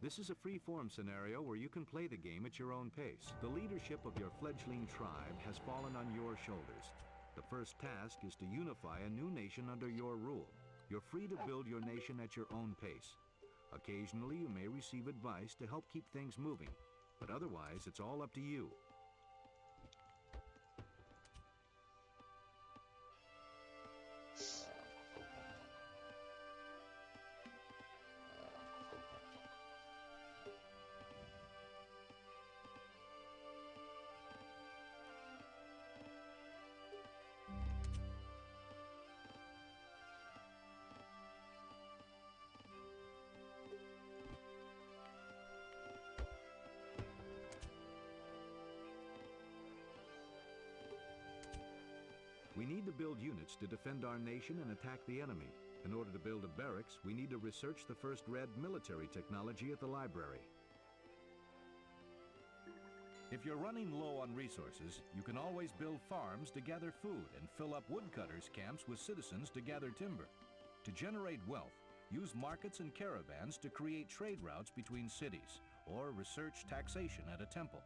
This is a free-form scenario where you can play the game at your own pace. The leadership of your fledgling tribe has fallen on your shoulders. The first task is to unify a new nation under your rule. You're free to build your nation at your own pace. Occasionally, you may receive advice to help keep things moving, but otherwise, it's all up to you. We need to build units to defend our nation and attack the enemy. In order to build a barracks, we need to research the first red military technology at the library. If you're running low on resources, you can always build farms to gather food and fill up woodcutters' camps with citizens to gather timber. To generate wealth, use markets and caravans to create trade routes between cities, or research taxation at a temple.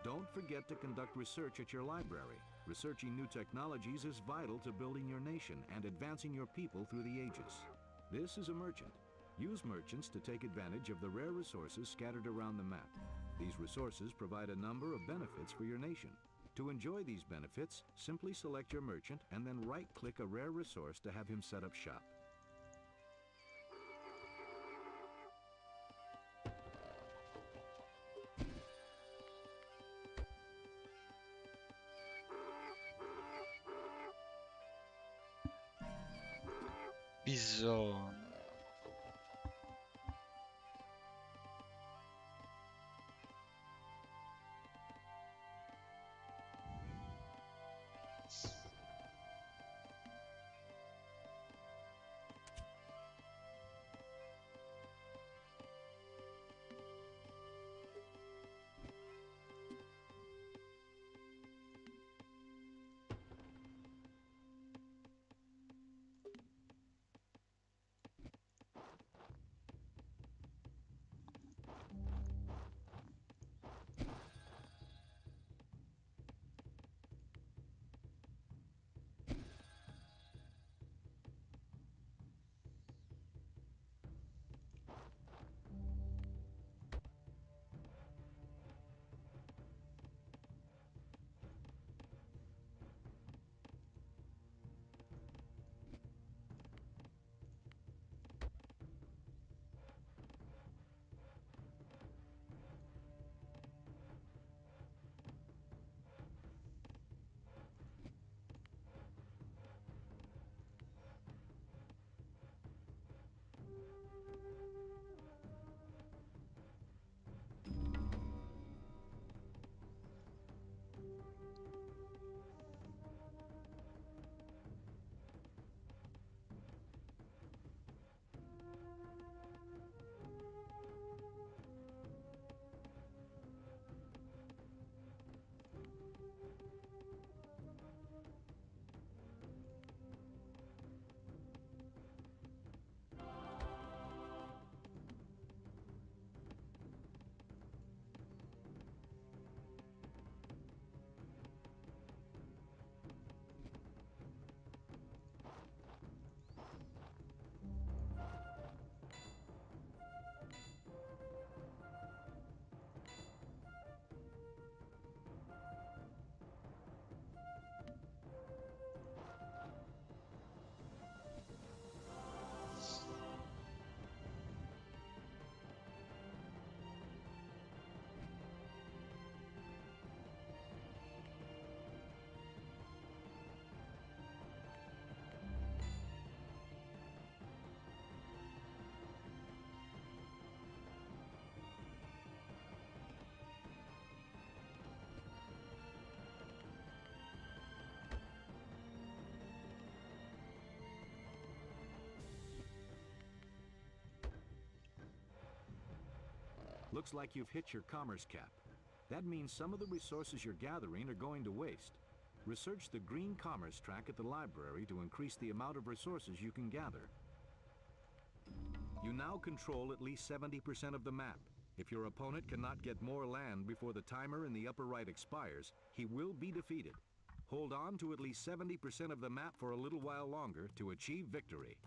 Don't forget to conduct research at your library. Researching new technologies is vital to building your nation and advancing your people through the ages. This is a merchant. Use merchants to take advantage of the rare resources scattered around the map. These resources provide a number of benefits for your nation. To enjoy these benefits, simply select your merchant and then right-click a rare resource to have him set up shop. Bisogno. Looks like you've hit your commerce cap. That means some of the resources you're gathering are going to waste. Research the green commerce track at the library to increase the amount of resources you can gather. You now control at least 70% of the map. If your opponent cannot get more land before the timer in the upper right expires, he will be defeated. Hold on to at least 70% of the map for a little while longer to achieve victory.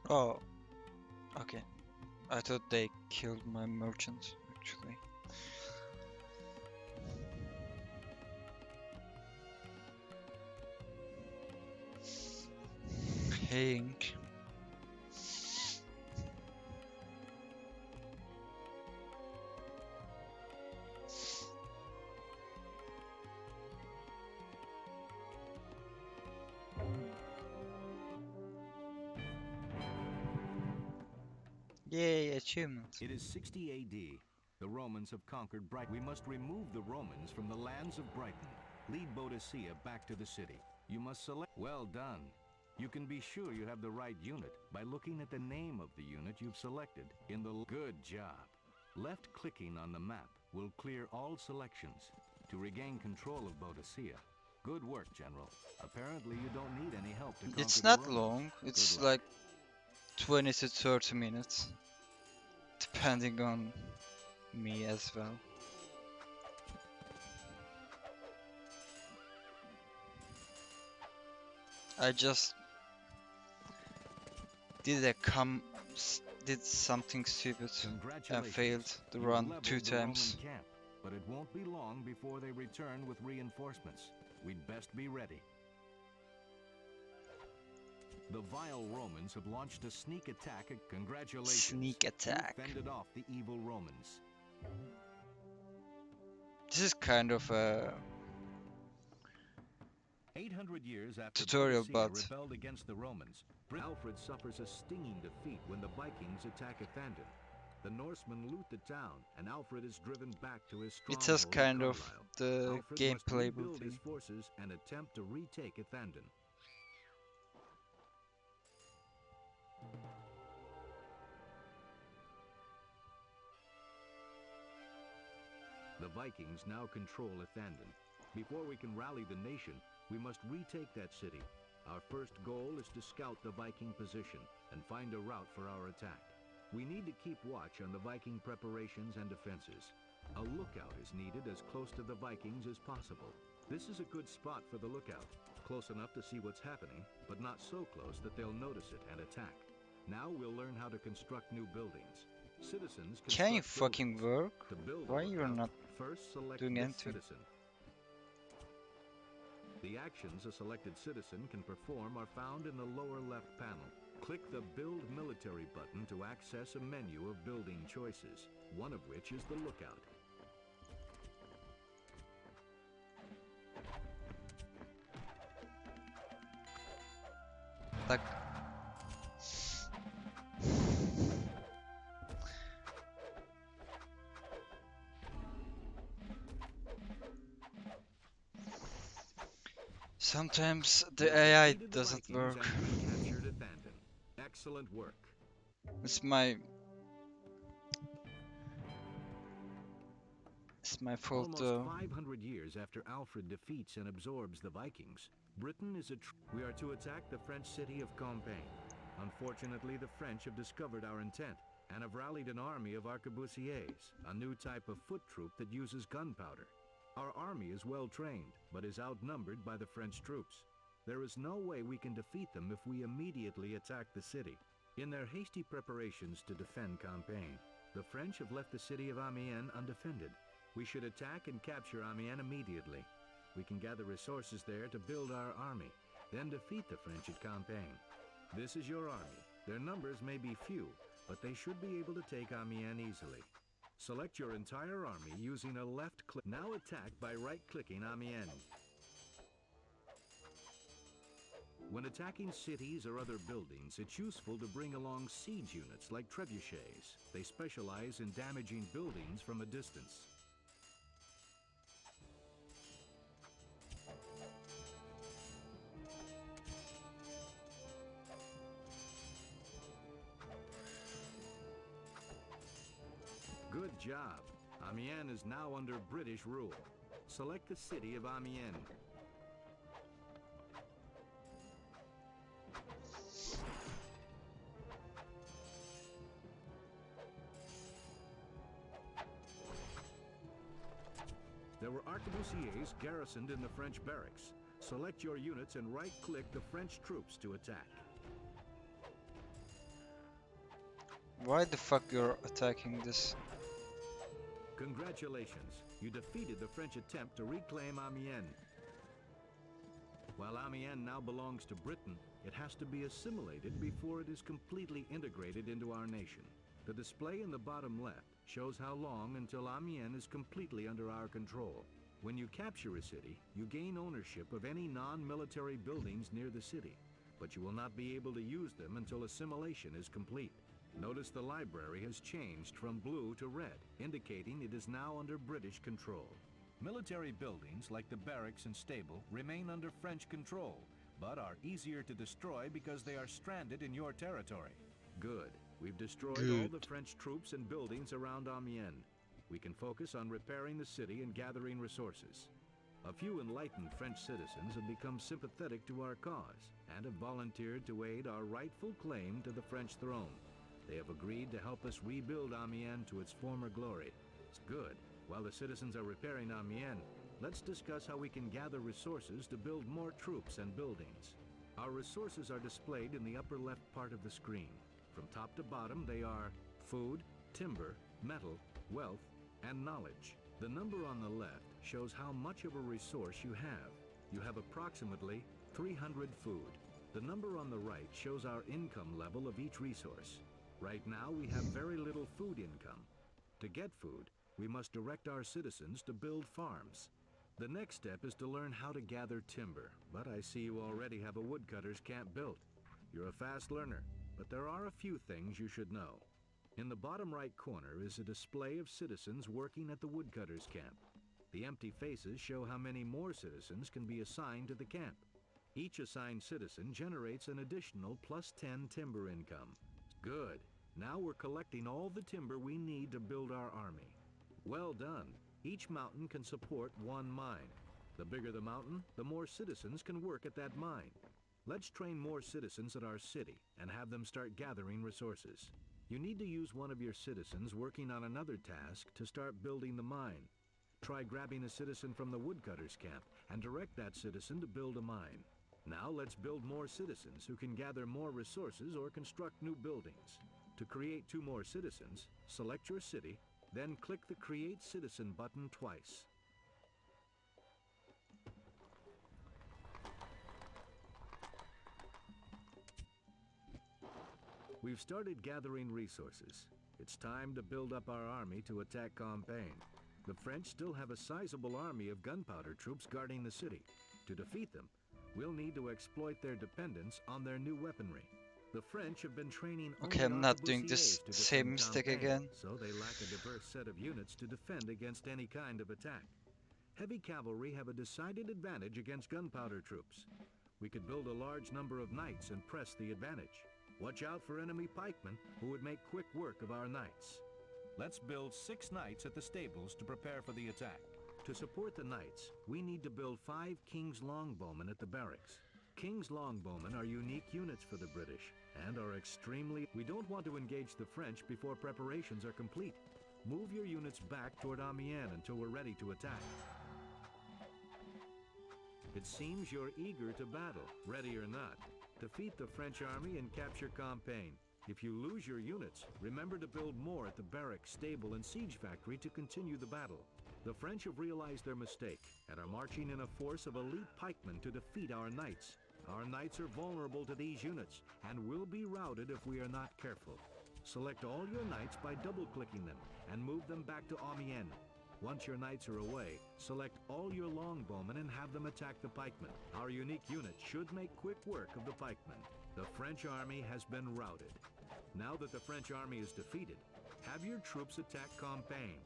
Oh, okay. I thought they killed my merchant, actually. Hank. Yay, achievement. It is 60 AD. The Romans have conquered Brighton. We must remove the Romans from the lands of Brighton. Lead Boadicea back to the city. You must select... Well done. You can be sure you have the right unit by looking at the name of the unit you've selected in the... Good job. Left-clicking on the map will clear all selections to regain control of Boadicea. Good work, General. Apparently you don't need any help to conquer It's the not Romans. long. It's Good luck. like 20 to 30 minutes, depending on me as well. I just did something stupid and failed the You've run leveled 2 the Roman times. camp, but it won't be long before they return with reinforcements. We'd best be ready. The vile Romans have launched a sneak attack. Congratulations. Sneak attack. You fended off the evil Romans. This is kind of a 800 years after tutorial, Boadicea but rebelled against the Romans, Alfred suffers a stinging defeat when the Vikings attack Athandon. The Norsemen loot the town, and Alfred is driven back to his stronghold. it has kind at of Carlisle. the Alfred must gameplay rebuild his ability. forces and attempt to retake Athandon. The Vikings now control Athandon. Before we can rally the nation, we must retake that city. Our first goal is to scout the Viking position and find a route for our attack. We need to keep watch on the Viking preparations and defenses. A lookout is needed as close to the Vikings as possible. This is a good spot for the lookout, close enough to see what's happening, but not so close that they'll notice it and attack. Now we'll learn how to construct new buildings. Citizens Can you construct fucking buildings. work? To build a Why you're lookout, not first select doing this anything? citizen. The actions a selected citizen can perform are found in the lower left panel. Click the Build Military button to access a menu of building choices, one of which is the lookout. Like, Sometimes You the have AI defeated the doesn't Vikings work. and recaptured Athanton. Excellent work. It's my fault Almost though. 500 years after Alfred defeats and absorbs the Vikings, Britain is we are to attack the French city of Compiègne. Unfortunately, the French have discovered our intent and have rallied an army of arquebusiers, a new type of foot troop that uses gunpowder. Our army is well trained, but is outnumbered by the French troops. There is no way we can defeat them if we immediately attack the city. In their hasty preparations to defend Compiègne, the French have left the city of Amiens undefended. We should attack and capture Amiens immediately. We can gather resources there to build our army, then defeat the French at Compiègne. This is your army. Their numbers may be few, but they should be able to take Amiens easily. Select your entire army using a left click. Now attack by right-clicking Amiens. When attacking cities or other buildings, it's useful to bring along siege units like trebuchets. They specialize in damaging buildings from a distance. Good job. Amiens is now under British rule. Select the city of Amiens. There were arquebusiers garrisoned in the French barracks. Select your units and right-click the French troops to attack. Why the fuck you're attacking this? Congratulations, you defeated the French attempt to reclaim Amiens. While Amiens now belongs to Britain, it has to be assimilated before it is completely integrated into our nation. The display in the bottom left shows how long until Amiens is completely under our control. When you capture a city, you gain ownership of any non-military buildings near the city, but you will not be able to use them until assimilation is complete. Notice the library has changed from blue to red, indicating it is now under British control. Military buildings like the barracks and stable remain under French control, but are easier to destroy because they are stranded in your territory. Good. We've destroyed all the French troops and buildings around Amiens. We can focus on repairing the city and gathering resources. A few enlightened French citizens have become sympathetic to our cause and have volunteered to aid our rightful claim to the French throne. They have agreed to help us rebuild Amiens to its former glory. It's good. While the citizens are repairing Amiens, let's discuss how we can gather resources to build more troops and buildings. Our resources are displayed in the upper left part of the screen. From top to bottom, they are food, timber, metal, wealth, and knowledge. The number on the left shows how much of a resource you have. You have approximately 300 food. The number on the right shows our income level of each resource. Right now, we have very little food income. To get food, we must direct our citizens to build farms. The next step is to learn how to gather timber, but I see you already have a woodcutter's camp built. You're a fast learner, but there are a few things you should know. In the bottom right corner is a display of citizens working at the woodcutter's camp. The empty faces show how many more citizens can be assigned to the camp. Each assigned citizen generates an additional +10 timber income. Good. Now we're collecting all the timber we need to build our army. Well done. Each mountain can support one mine. The bigger the mountain, the more citizens can work at that mine. Let's train more citizens at our city and have them start gathering resources. You need to use one of your citizens working on another task to start building the mine. Try grabbing a citizen from the woodcutter's camp and direct that citizen to build a mine. Now let's build more citizens who can gather more resources or construct new buildings. To create 2 more citizens, select your city, then click the Create Citizen button twice. We've started gathering resources. It's time to build up our army to attack Compiègne. The French still have a sizable army of gunpowder troops guarding the city. To defeat them, we'll need to exploit their dependence on their new weaponry. The French have been training Okay, I'm not doing this to same defend mistake Compiègne, again. so they lack a diverse set of units to defend against any kind of attack. Heavy cavalry have a decided advantage against gunpowder troops. We could build a large number of knights and press the advantage. Watch out for enemy pikemen who would make quick work of our knights. Let's build 6 knights at the stables to prepare for the attack. To support the knights, we need to build 5 King's Longbowmen at the barracks. King's Longbowmen are unique units for the British and are extremely... We don't want to engage the French before preparations are complete. Move your units back toward Amiens until we're ready to attack. It seems you're eager to battle, ready or not. Defeat the French army and capture Compiègne. If you lose your units, remember to build more at the barracks, stable, and siege factory to continue the battle. The French have realized their mistake and are marching in a force of elite pikemen to defeat our knights. Our knights are vulnerable to these units and will be routed if we are not careful. Select all your knights by double-clicking them and move them back to Amiens. Once your knights are away, select all your longbowmen and have them attack the pikemen. Our unique units should make quick work of the pikemen. The French army has been routed. Now that the French army is defeated, have your troops attack Compiègne.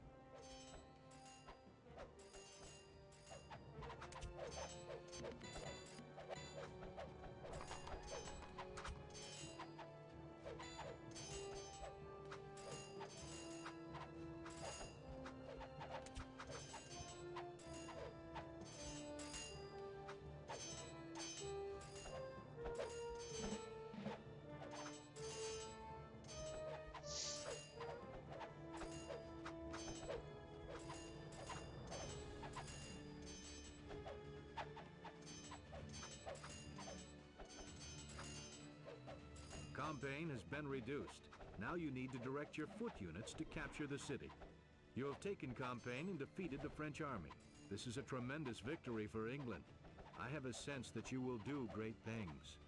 Compiègne has been reduced. Now you need to direct your foot units to capture the city. You have taken Compiègne and defeated the French army. This is a tremendous victory for England. I have a sense that you will do great things.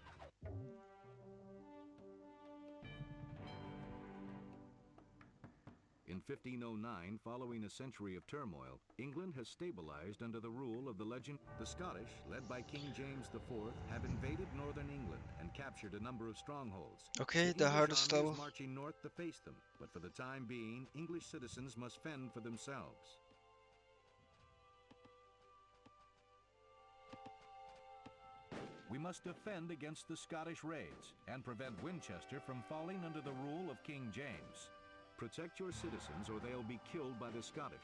In 1509, following a century of turmoil, England has stabilized under the rule of the legend. The Scottish, led by King James IV, have invaded northern England and captured a number of strongholds. Okay, the English hardest army is level. marching north to face them, but for the time being, English citizens must fend for themselves. We must defend against the Scottish raids and prevent Winchester from falling under the rule of King James. Protect your citizens or they'll be killed by the Scottish.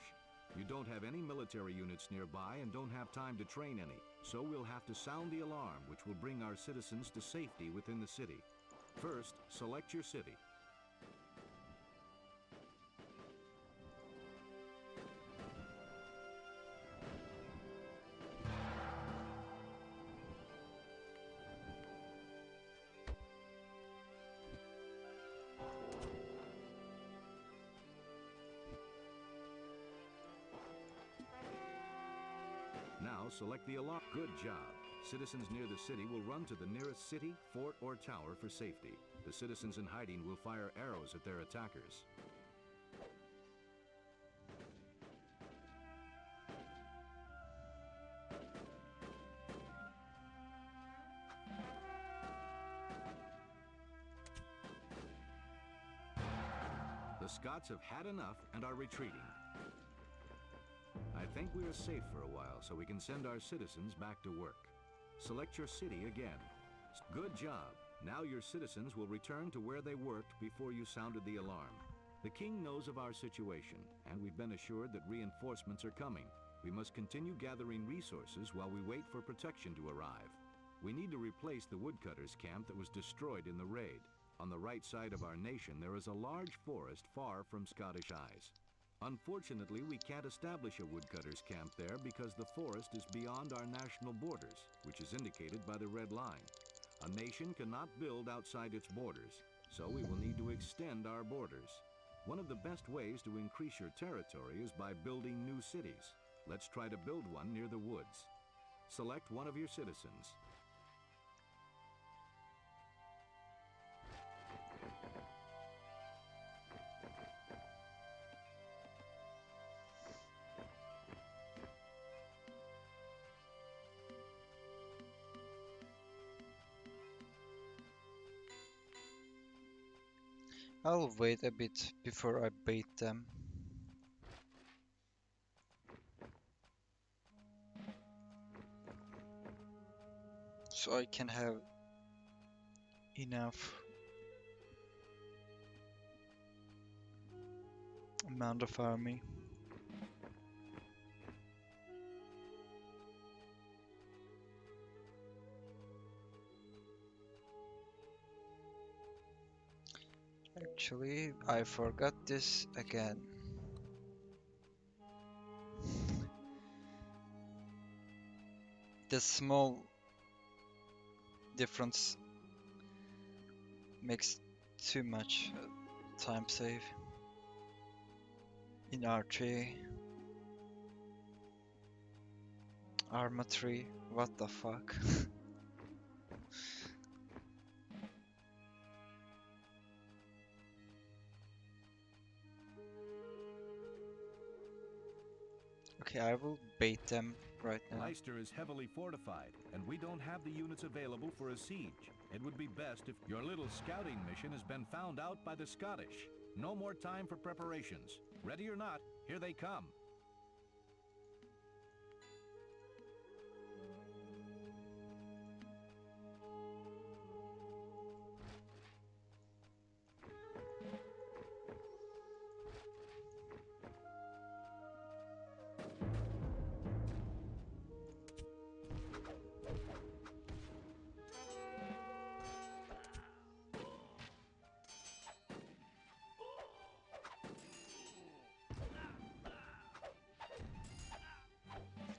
You don't have any military units nearby and don't have time to train any, so we'll have to sound the alarm, which will bring our citizens to safety within the city. First, select your city. Now select the alarm. Good job. Citizens near the city will run to the nearest city, fort, or tower for safety. The citizens in hiding will fire arrows at their attackers. The Scots have had enough and are retreating. I think we are safe for a while, so we can send our citizens back to work. Select your city again. Good job. Now your citizens will return to where they worked before you sounded the alarm. The king knows of our situation, and we've been assured that reinforcements are coming. We must continue gathering resources while we wait for protection to arrive. We need to replace the woodcutters' camp that was destroyed in the raid. On the right side of our nation, there is a large forest far from Scottish eyes. Unfortunately, we can't establish a woodcutters' camp there because the forest is beyond our national borders, which is indicated by the red line. A nation cannot build outside its borders, so we will need to extend our borders. One of the best ways to increase your territory is by building new cities. Let's try to build one near the woods. Select one of your citizens. I'll wait a bit before I bait them. so I can have enough amount of army. Actually, I forgot this again. The small difference makes too much time save in R3. Arma 3, what the fuck? Okay, I will bait them right now. Leicester is heavily fortified, and we don't have the units available for a siege. It would be best if your little scouting mission has been found out by the Scottish. No more time for preparations. Ready or not, here they come.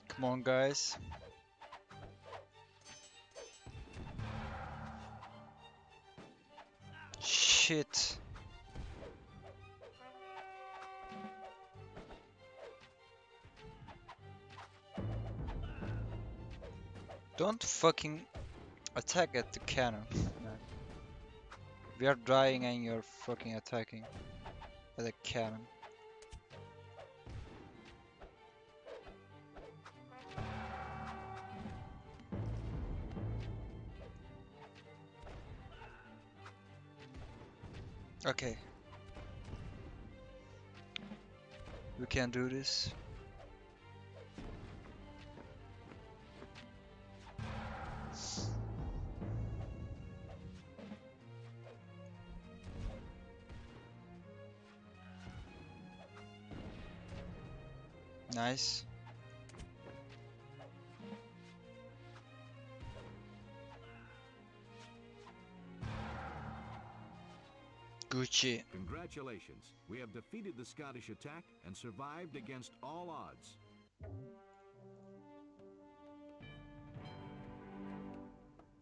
Come on, guys. Shit. Don't fucking attack at the cannon. We are dying and you're fucking attacking at the cannon. Okay. We can do this. Nice. Gucci. Congratulations. We have defeated the Scottish attack and survived against all odds.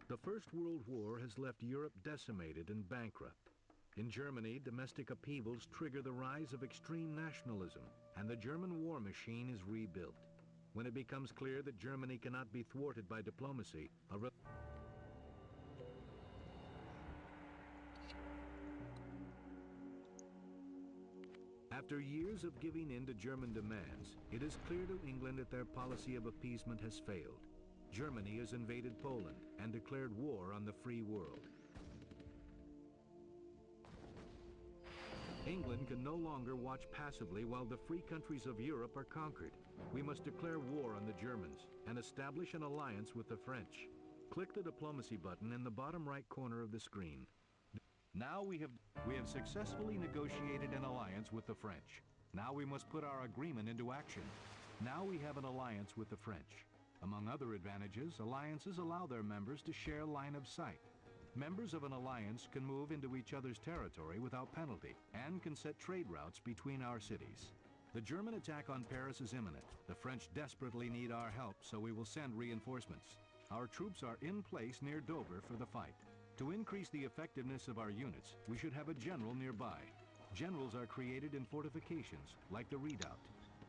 The First World War has left Europe decimated and bankrupt. In Germany, domestic upheavals trigger the rise of extreme nationalism, and the German war machine is rebuilt. When it becomes clear that Germany cannot be thwarted by diplomacy, after years of giving in to German demands, it is clear to England that their policy of appeasement has failed. Germany has invaded Poland and declared war on the free world. England can no longer watch passively while the free countries of Europe are conquered. We must declare war on the Germans and establish an alliance with the French. Click the diplomacy button in the bottom right corner of the screen. Now we have successfully negotiated an alliance with the French. Now we must put our agreement into action. Now we have an alliance with the French. Among other advantages, alliances allow their members to share line of sight. Members of an alliance can move into each other's territory without penalty and can set trade routes between our cities. The German attack on Paris is imminent. The French desperately need our help, so we will send reinforcements. Our troops are in place near Dover for the fight. To increase the effectiveness of our units, we should have a general nearby. Generals are created in fortifications, like the redoubt.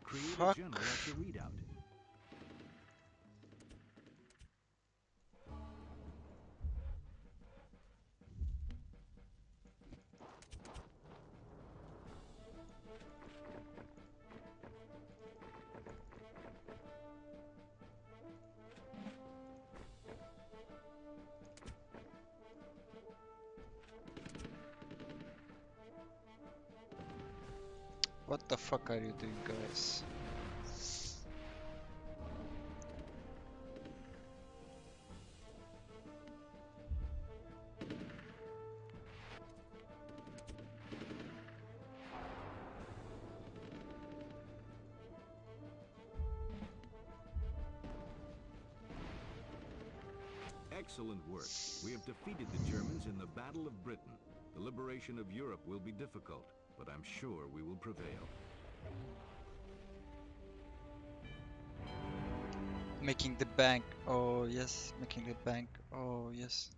Create a general at the redoubt. What the fuck are you doing, guys? Excellent work. We have defeated the Germans in the Battle of Britain. The liberation of Europe will be difficult, but I'm sure we will prevail. Making the bank. Oh yes, making the bank. Oh yes.